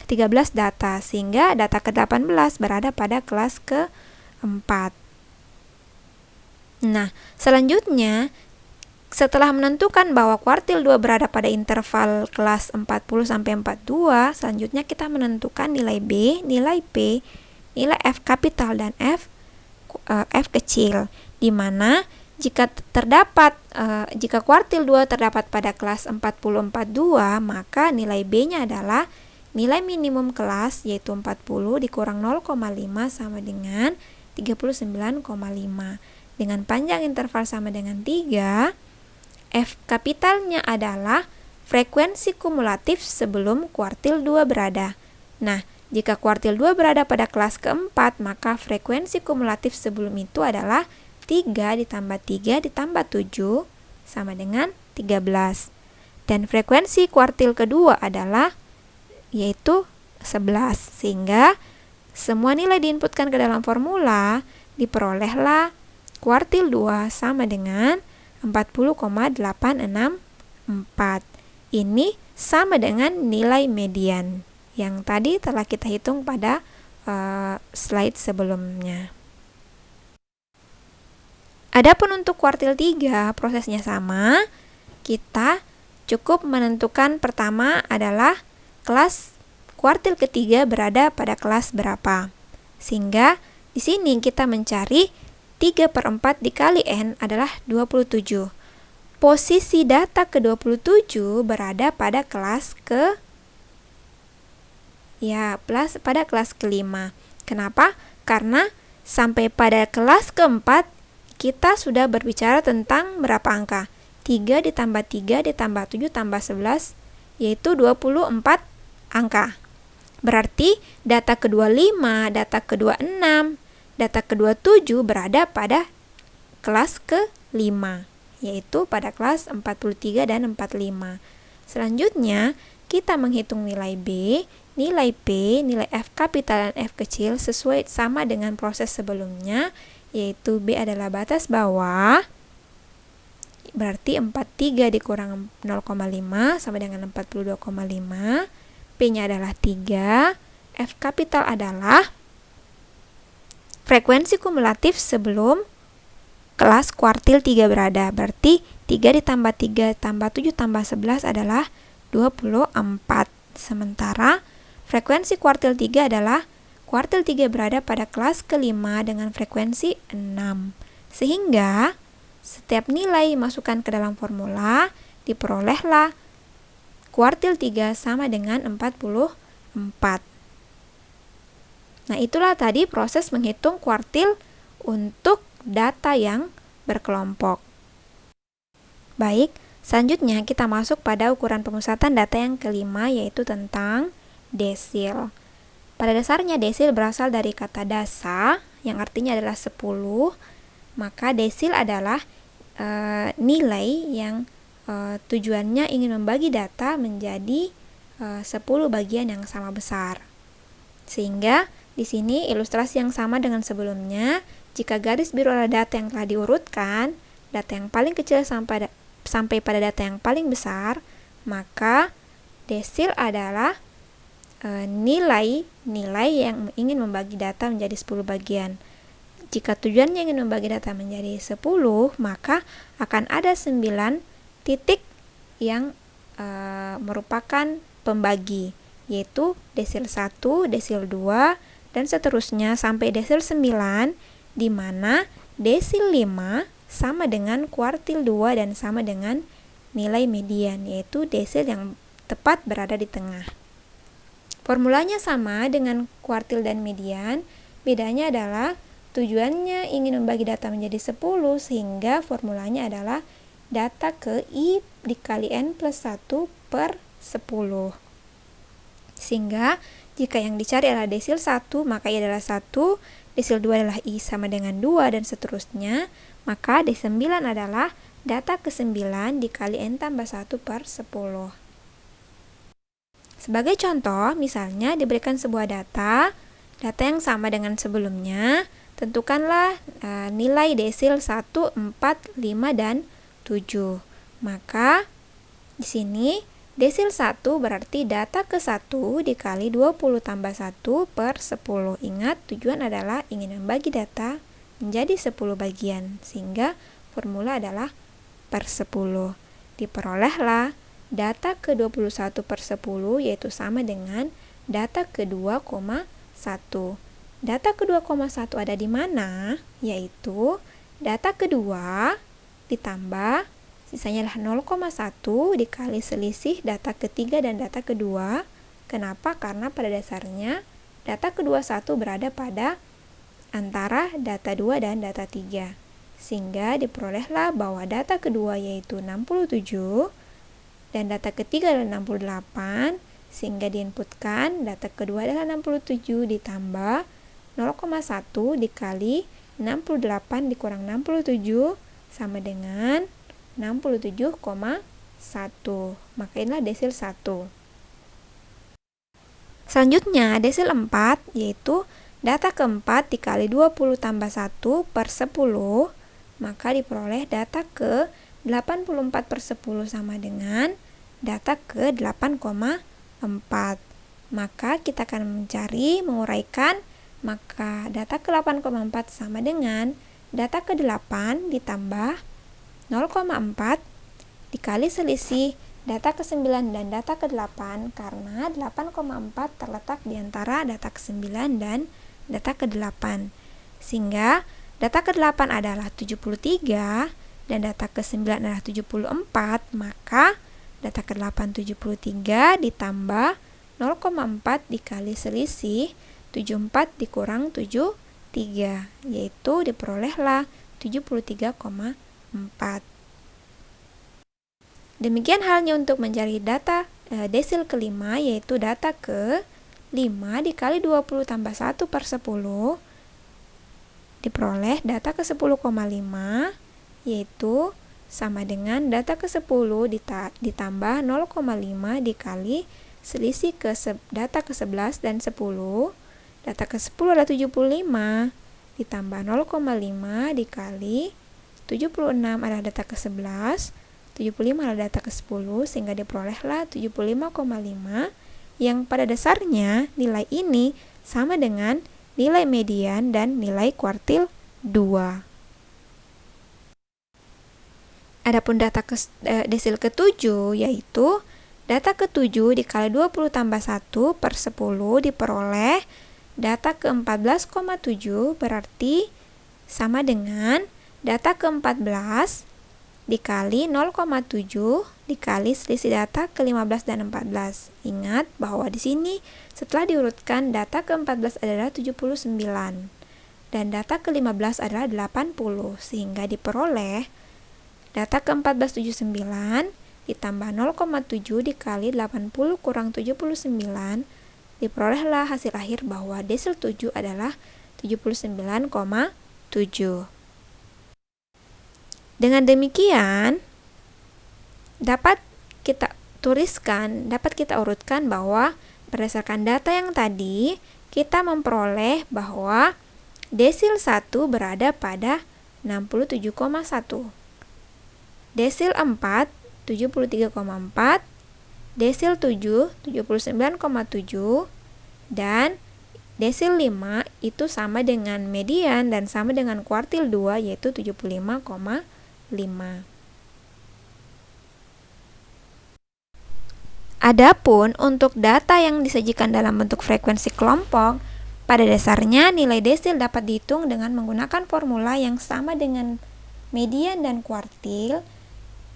13 data, sehingga data ke-18 berada pada kelas ke-4. Nah, selanjutnya setelah menentukan bahwa kuartil 2 berada pada interval kelas 40 sampai 42, selanjutnya kita menentukan nilai B, nilai P, nilai F kapital dan F kecil, di mana jika kuartil 2 terdapat pada kelas 40-42, maka nilai B-nya adalah nilai minimum kelas, yaitu 40 dikurang 0,5 sama dengan 39,5. Dengan panjang interval sama dengan 3, F kapitalnya adalah frekuensi kumulatif sebelum kuartil 2 berada. Nah, jika kuartil 2 berada pada kelas keempat, maka frekuensi kumulatif sebelum itu adalah 3 ditambah 3 ditambah 7 sama dengan 13. Dan frekuensi kuartil kedua adalah yaitu 11, sehingga semua nilai diinputkan ke dalam formula, diperolehlah kuartil 2 sama dengan 40,864. Ini sama dengan nilai median yang tadi telah kita hitung pada slide sebelumnya. Adapun untuk kuartil 3, prosesnya sama. Kita cukup menentukan pertama adalah kelas kuartil ketiga berada pada kelas berapa. Sehingga di sini kita mencari 3 per 4 dikali N adalah 27. Posisi data ke-27 berada pada kelas pada kelas kelima. Kenapa? Karena sampai pada kelas keempat kita sudah berbicara tentang berapa angka? 3 ditambah 3 ditambah 7 tambah 11, yaitu 24 angka. Berarti data ke-25, data ke-26, data ke-27 berada pada kelas ke-5, yaitu pada kelas 43 dan 45. Selanjutnya, kita menghitung nilai B, nilai P, nilai F kapital dan F kecil sesuai sama dengan proses sebelumnya, yaitu B adalah batas bawah, berarti 43 dikurang 0,5 sama dengan 42,5. P-nya adalah 3. F kapital adalah frekuensi kumulatif sebelum kelas kuartil 3 berada. Berarti 3 ditambah 3 tambah 7 tambah 11 adalah 24. Sementara frekuensi kuartil 3 adalah kuartil 3 berada pada kelas kelima dengan frekuensi 6. Sehingga setiap nilai masukkan ke dalam formula, diperolehlah kuartil 3 sama dengan 44. Nah, itulah tadi proses menghitung kuartil untuk data yang berkelompok. Baik, selanjutnya kita masuk pada ukuran pemusatan data yang kelima, yaitu tentang desil. Pada dasarnya desil berasal dari kata dasa, yang artinya adalah 10. Maka desil adalah nilai yang tujuannya ingin membagi data menjadi 10 bagian yang sama besar. Sehingga di sini ilustrasi yang sama dengan sebelumnya. Jika garis biru adalah data yang telah diurutkan, data yang paling kecil sampai pada data yang paling besar, maka desil adalah nilai yang ingin membagi data menjadi 10 bagian. Jika tujuannya ingin membagi data menjadi 10, maka akan ada 9 titik yang merupakan pembagi, yaitu desil 1, desil 2, dan seterusnya sampai desil 9, di mana desil 5 sama dengan kuartil 2 dan sama dengan nilai median, yaitu desil yang tepat berada di tengah. Formulanya sama dengan kuartil dan median, bedanya adalah tujuannya ingin membagi data menjadi 10, sehingga formulanya adalah data ke I dikali N plus 1 per 10. Sehingga jika yang dicari adalah desil 1, maka I adalah 1, desil 2 adalah I sama dengan 2, dan seterusnya. Maka D9 adalah data ke-9 dikali N tambah 1 per 10. Sebagai contoh, misalnya diberikan sebuah data yang sama dengan sebelumnya. Tentukanlah nilai desil 1, 4, 5, dan 7. Maka di sini desil 1 berarti data ke-1 dikali 20 tambah 1 per 10. Ingat, tujuan adalah ingin membagi data menjadi 10 bagian, sehingga formula adalah per 10. Diperolehlah data ke-21 per 10, yaitu sama dengan data ke-2,1. Data ke-2,1 ada di mana? Yaitu data kedua ditambah sisanya adalah 0,1 dikali selisih data ketiga dan data kedua. Kenapa? Karena pada dasarnya data ke-21 berada pada antara data 2 dan data 3. Sehingga diperolehlah bahwa data kedua yaitu 67 dan data ketiga adalah 68, sehingga diinputkan data kedua adalah 67 ditambah 0,1 dikali 68 dikurang 67 sama dengan 67,1. Maka inilah desil 1. Selanjutnya desil 4, yaitu data keempat dikali 20 tambah 1 per 10, maka diperoleh data ke 84 per 10 sama dengan data ke 8,4. Maka kita akan menguraikan, maka data ke 8,4 sama dengan data ke 8 ditambah 0,4 dikali selisih data ke 9 dan data ke 8, karena 8,4 terletak di antara data ke 9 dan data ke 8. Sehingga data ke 8 adalah 73 dan data ke 9 adalah 74, maka data ke 8 73 ditambah 0,4 dikali selisih 74 dikurang 73, yaitu diperolehlah 73,4. Demikian halnya untuk mencari data desil kelima, yaitu data ke 5 dikali 20 tambah 1 per 10, diperoleh data ke 10,5, yaitu sama dengan data ke 10 ditambah 0,5 dikali selisih data ke 11 dan 10. Data ke 10 adalah 75 ditambah 0,5 dikali 76 adalah data ke 11, 75 adalah data ke 10, sehingga diperolehlah 75,5, yang pada dasarnya nilai ini sama dengan nilai median dan nilai kuartil 2. Adapun data desil ke-7, yaitu data ke-7 dikali 20 tambah 1 per 10, diperoleh data ke-14,7 berarti sama dengan data ke-14 dikali 0,7 dikali selisih data ke-15 dan 14. Ingat bahwa di sini setelah diurutkan data ke-14 adalah 79 dan data ke-15 adalah 80, sehingga diperoleh data ke-14 79 ditambah 0,7 dikali 80 kurang 79, diperolehlah hasil akhir bahwa desil 7 adalah 79,7. Dengan demikian, dapat kita urutkan bahwa berdasarkan data yang tadi, kita memperoleh bahwa desil 1 berada pada 67,1. Desil 4, 73,4, desil 7, 79,7, dan desil 5 itu sama dengan median dan sama dengan kuartil 2, yaitu 75,5. Adapun untuk data yang disajikan dalam bentuk frekuensi kelompok, pada dasarnya nilai desil dapat dihitung dengan menggunakan formula yang sama dengan median dan kuartil,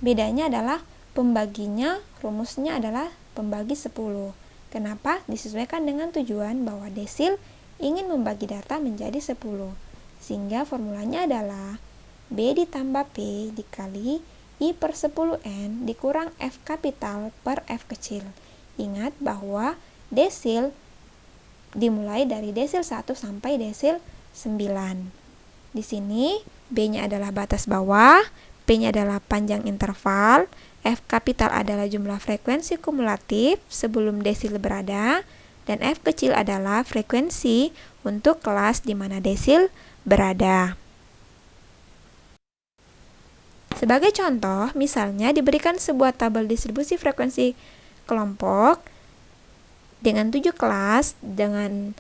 bedanya adalah pembaginya, rumusnya adalah pembagi 10. Kenapa? Disesuaikan dengan tujuan bahwa desil ingin membagi data menjadi 10. Sehingga formulanya adalah B ditambah P dikali I per 10N dikurang F kapital per F kecil. Ingat bahwa desil dimulai dari desil 1 sampai desil 9. Di sini B-nya adalah batas bawah, P-nya adalah panjang interval, F kapital adalah jumlah frekuensi kumulatif sebelum desil berada, dan F kecil adalah frekuensi untuk kelas di mana desil berada. Sebagai contoh, misalnya diberikan sebuah tabel distribusi frekuensi kelompok dengan 7 kelas dengan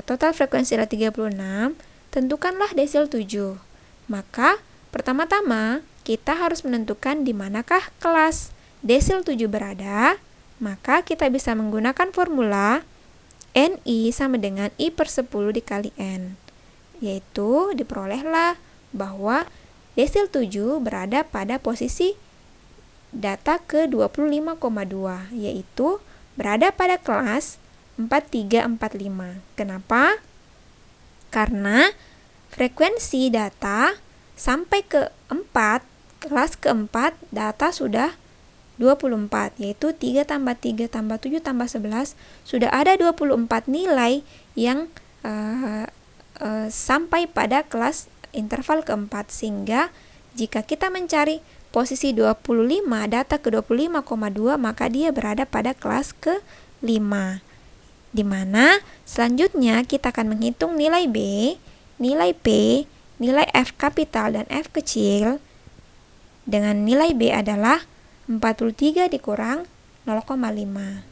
total frekuensi adalah 36, tentukanlah desil 7. Maka, pertama-tama kita harus menentukan di manakah kelas desil 7 berada. Maka kita bisa menggunakan formula NI sama dengan I per 10 dikali N. Yaitu diperolehlah bahwa desil 7 berada pada posisi data ke 25,2, yaitu berada pada kelas 4345. Kenapa? Karena frekuensi data sampai ke 4, kelas keempat data sudah 24, yaitu 3 tambah 3 tambah 7 tambah 11, sudah ada 24 nilai yang sampai pada kelas interval keempat, sehingga jika kita mencari posisi 25, data ke 25,2, maka dia berada pada kelas ke-5. Di mana selanjutnya kita akan menghitung nilai B, nilai P, nilai F kapital dan F kecil. Dengan nilai B adalah 43 dikurang 0,5.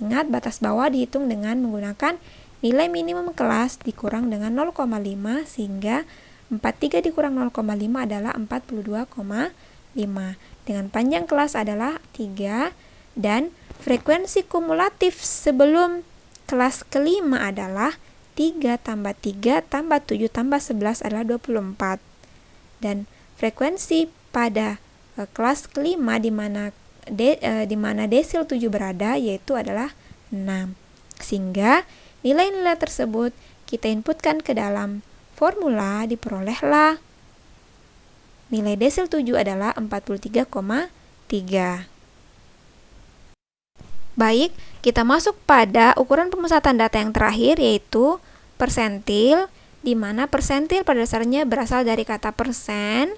Ingat, batas bawah dihitung dengan menggunakan nilai minimum kelas dikurang dengan 0,5, sehingga 43 dikurang 0,5 adalah 42,5. Dengan panjang kelas adalah 3 dan frekuensi kumulatif sebelum kelas kelima adalah 3 tambah 3 tambah 7 tambah 11 adalah 24. Dan frekuensi pada kelas kelima di mana desil 7 berada yaitu adalah 6. Sehingga nilai-nilai tersebut kita inputkan ke dalam formula, diperolehlah nilai desil 7 adalah 43,3. Baik, kita masuk pada ukuran pemusatan data yang terakhir, yaitu persentil, di mana persentil pada dasarnya berasal dari kata persen,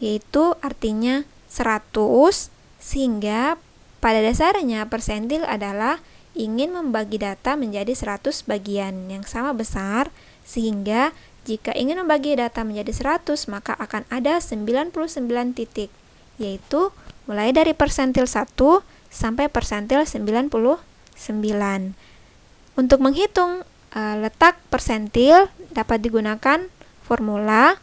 yaitu artinya 100, sehingga pada dasarnya persentil adalah ingin membagi data menjadi 100 bagian yang sama besar, sehingga jika ingin membagi data menjadi 100, maka akan ada 99 titik, yaitu mulai dari persentil 1 sampai persentil 99. Untuk menghitung letak persentil dapat digunakan formula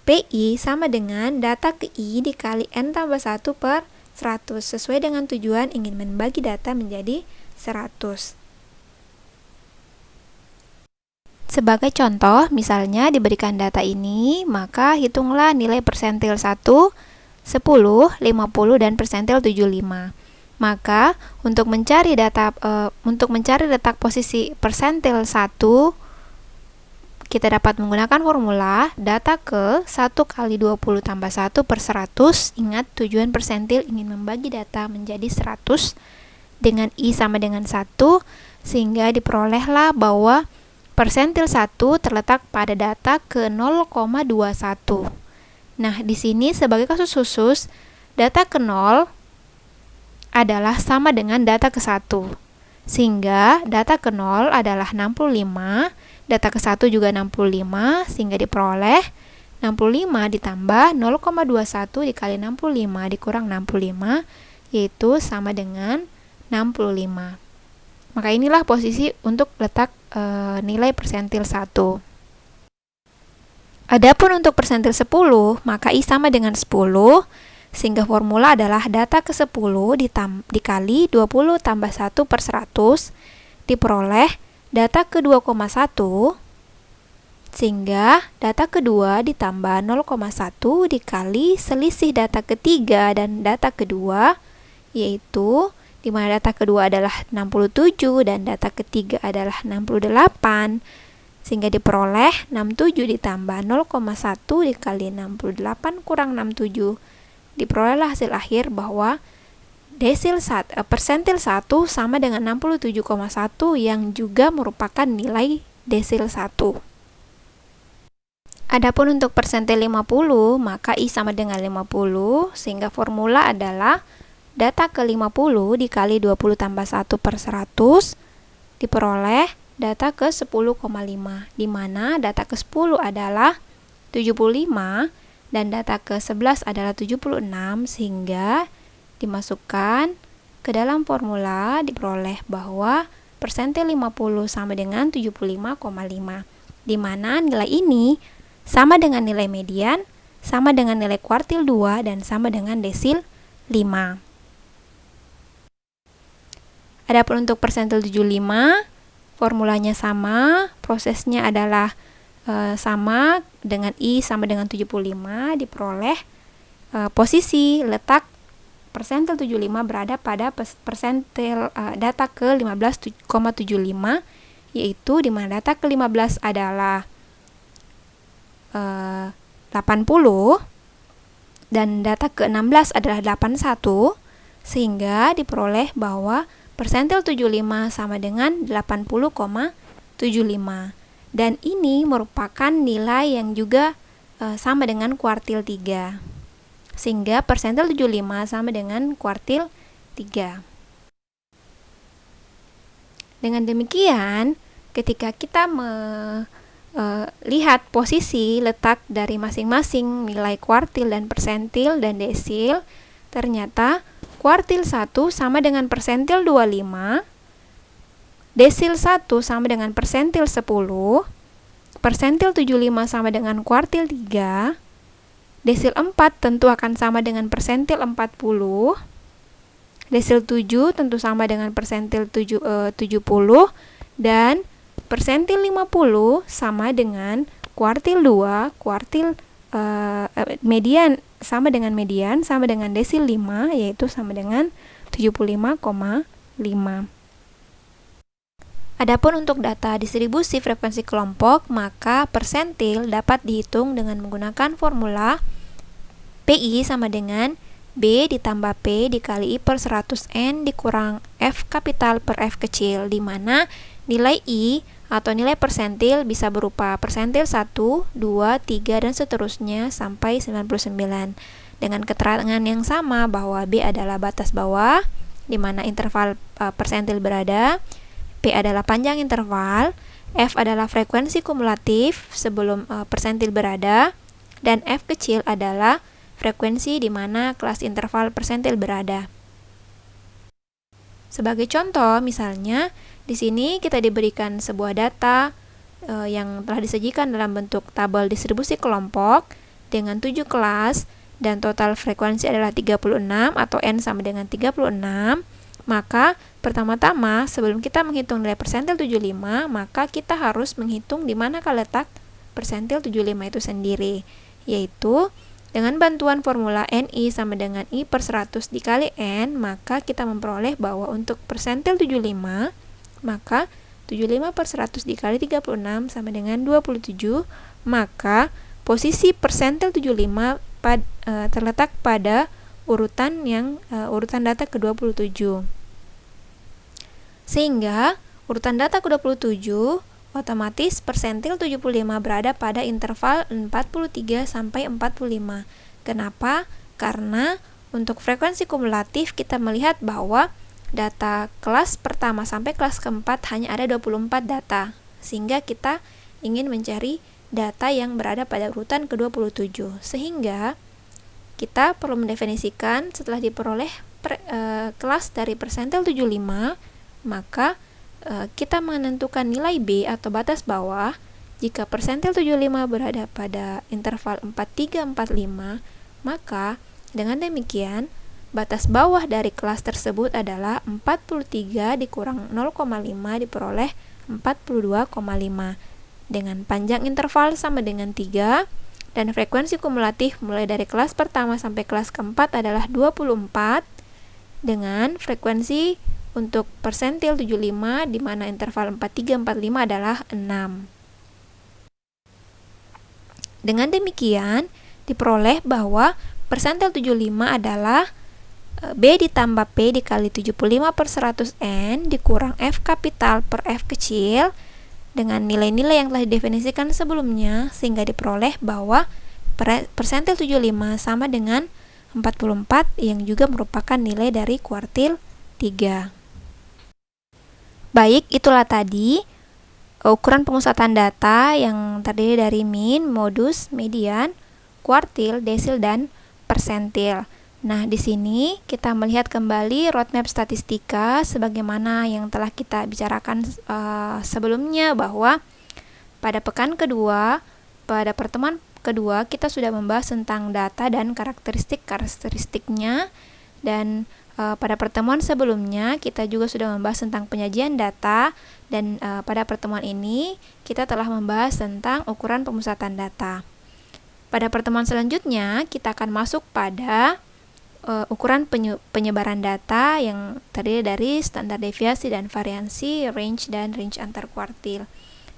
PI sama dengan data ke I dikali N tambah 1 per 100, sesuai dengan tujuan ingin membagi data menjadi 100. Sebagai contoh, misalnya diberikan data ini, maka hitunglah nilai persentil 1, 10, 50, dan persentil 75. Maka, untuk mencari letak posisi persentil 1, kita dapat menggunakan formula data ke 1 kali 20 tambah 1 per 100. Ingat, tujuan persentil ingin membagi data menjadi 100 dengan I sama dengan 1, sehingga diperolehlah bahwa persentil 1 terletak pada data ke 0,21. Nah, di sini sebagai kasus khusus, data ke 0 adalah sama dengan data ke 1. Sehingga data ke 0 adalah 65, data ke 1 juga 65, sehingga diperoleh 65 ditambah 0,21 dikali 65 dikurang 65, yaitu sama dengan 65. Maka inilah posisi untuk letak nilai persentil 1. Adapun untuk persentil 10, maka I sama dengan 10, sehingga formula adalah data ke 10 dikali 20 tambah 1 per 100, diperoleh data ke 2,1 Sehingga data kedua ditambah 0,1 dikali selisih data ketiga dan data kedua, yaitu di mana data kedua adalah 67 dan data ketiga adalah 68, sehingga diperoleh 67 ditambah 0,1 dikali 68 kurang 67. Diperolehlah hasil akhir bahwa persentil 1 sama dengan 67,1 yang juga merupakan nilai desil 1. Adapun untuk persentil 50, maka I sama dengan 50, sehingga formula adalah data ke-50 dikali 20 tambah 1 per 100, diperoleh data ke-10,5, di mana data ke-10 adalah 75 dan data ke-11 adalah 76, sehingga dimasukkan ke dalam formula, diperoleh bahwa persentil 50 sama dengan 75,5, di mana nilai ini sama dengan nilai median, sama dengan nilai kuartil 2, dan sama dengan desil 5. Adapun untuk persentil 75, formulanya sama, prosesnya adalah sama dengan I sama dengan 75, diperoleh posisi letak persentil 75 berada pada persentil data ke-15,75, yaitu di mana data ke-15 adalah 80 dan data ke-16 adalah 81, sehingga diperoleh bahwa persentil 75 sama dengan 80,75, dan ini merupakan nilai yang juga sama dengan kuartil 3, sehingga persentil 75 sama dengan kuartil 3. Dengan demikian, ketika kita lihat posisi letak dari masing-masing nilai kuartil dan persentil dan desil, ternyata kuartil 1 sama dengan persentil 25, desil 1 sama dengan persentil 10, persentil 75 sama dengan kuartil 3, desil 4 tentu akan sama dengan persentil 40, desil 7 tentu sama dengan persentil 70, dan persentil 50 sama dengan kuartil 2, median sama dengan desil 5, yaitu sama dengan 75,5. Adapun untuk data distribusi frekuensi kelompok, maka persentil dapat dihitung dengan menggunakan formula PI sama dengan B ditambah P dikali I per 100N dikurang F kapital per F kecil, di mana nilai I atau nilai persentil bisa berupa persentil 1, 2, 3, dan seterusnya sampai 99, dengan keterangan yang sama bahwa B adalah batas bawah di mana interval persentil berada, P adalah panjang interval, F adalah frekuensi kumulatif sebelum persentil berada, dan F kecil adalah frekuensi di mana kelas interval persentil berada. Sebagai contoh, misalnya di sini kita diberikan sebuah data yang telah disajikan dalam bentuk tabel distribusi kelompok dengan 7 kelas dan total frekuensi adalah 36 atau N sama dengan 36. Maka pertama-tama sebelum kita menghitung nilai persentil 75, maka kita harus menghitung di manakah letak persentil 75 itu sendiri, yaitu dengan bantuan formula NI sama dengan I per 100 dikali N, maka kita memperoleh bahwa untuk persentil 75, maka 75 per 100 dikali 36 sama dengan 27, maka posisi persentil 75 terletak pada urutan data ke-27. Sehingga urutan data ke-27 otomatis persentil 75 berada pada interval 43 sampai 45. Kenapa? Karena untuk frekuensi kumulatif kita melihat bahwa data kelas pertama sampai kelas keempat hanya ada 24 data, sehingga kita ingin mencari data yang berada pada urutan ke-27. Sehingga kita perlu mendefinisikan setelah diperoleh kelas dari persentil 75, maka kita menentukan nilai B atau batas bawah jika persentil 75 berada pada interval 43-45, maka dengan demikian batas bawah dari kelas tersebut adalah 43 dikurang 0,5 diperoleh 42,5. dengan panjang interval sama dengan 3, dan frekuensi kumulatif mulai dari kelas pertama sampai kelas keempat adalah 24, dengan frekuensi untuk persentil 75 di mana interval 43-45 adalah 6. Dengan demikian, diperoleh bahwa persentil 75 adalah B ditambah P dikali 75/100N dikurang F kapital per F kecil dengan nilai-nilai yang telah didefinisikan sebelumnya, sehingga diperoleh bahwa persentil 75 sama dengan 44 yang juga merupakan nilai dari kuartil 3. Baik, itulah tadi ukuran pemusatan data yang terdiri dari min, modus, median, kuartil, desil, dan persentil. Nah, di sini kita melihat kembali roadmap statistika sebagaimana yang telah kita bicarakan sebelumnya, bahwa pada pertemuan kedua kita sudah membahas tentang data dan karakteristiknya, dan pada pertemuan sebelumnya kita juga sudah membahas tentang penyajian data, dan pada pertemuan ini kita telah membahas tentang ukuran pemusatan data. Pada pertemuan selanjutnya kita akan masuk pada ukuran penyebaran data yang terdiri dari standar deviasi dan variansi, range antar kuartil.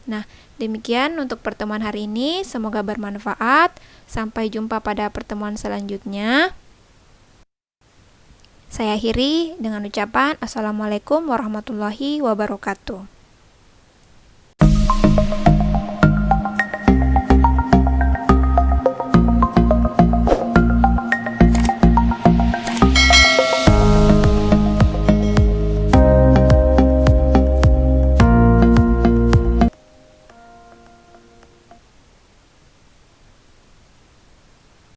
Nah, demikian untuk pertemuan hari ini. Semoga bermanfaat. Sampai jumpa pada pertemuan selanjutnya. Saya akhiri dengan ucapan Assalamualaikum warahmatullahi wabarakatuh.